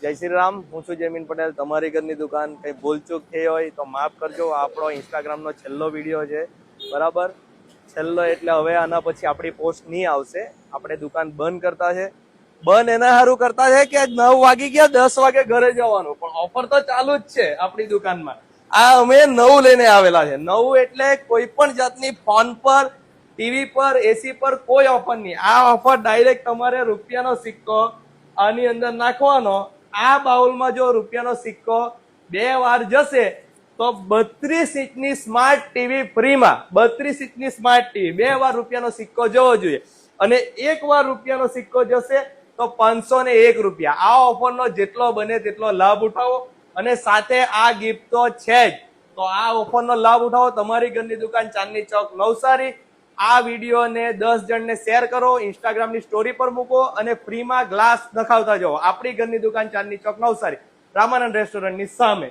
જય શ્રી રામ, હું છું જયમીન પટેલ, તમારી ઘરની દુકાન. કઈ ભૂલચૂક થઈ હોય તો માફ કરજો. આપણો ઇન્સ્ટાગ્રામનો છેલ્લો વિડીયો છે, બરાબર? છેલ્લો એટલે હવે આના પછી આપણી પોસ્ટ નહીં આવશે. આપણે દુકાન બંધ કરતા છે. બંધ એના સારું કરતા છે કે 9 વાગી ગયા, 10 વાગે ઘરે જવાનું, પણ ઓફર તો ચાલુ જ છે આપણી દુકાનમાં. આ અમે 9 લઈને આવેલા છે. 9 એટલે કોઈ પણ જાતની ફોન પર, ટીવી પર, એસી પર કોઈ ઓફર નહીં. આ ઓફર ડાયરેક્ટ તમારે રૂપિયાનો સિક્કો આની અંદર નાખવાનો. આ બાઉલમાં જો રૂપિયાનો સિક્કો 2 વાર જશે તો 32 ઇંચની સ્માર્ટ ટીવી ફ્રીમાં. 32 ઇંચની સ્માર્ટ ટીવી 2 વાર રૂપિયાનો સિક્કો જવો જોઈએ, અને 1 વાર રૂપિયાનો સિક્કો જશે તો 501 રૂપિયા. આ ઓફરનો જેટલો બને તેટલો લાભ ઉઠાવો, અને સાથે આ ગિફ્ટ તો છે જ. તો આ ઓફરનો લાભ ઉઠાવો. તમારી ઘરની દુકાન, ચાંદની ચોક, નવસારી. આ વિડીયોને 10 જણને શેર કરો, ઇન્સ્ટાગ્રામની સ્ટોરી પર મૂકો, અને ફ્રીમાં ગ્લાસ નખાવતા જાઓ. આપણી ઘરની દુકાન, ચાંદની ચોક, નવસારી, રામાનંદ રેસ્ટોરન્ટની સામે.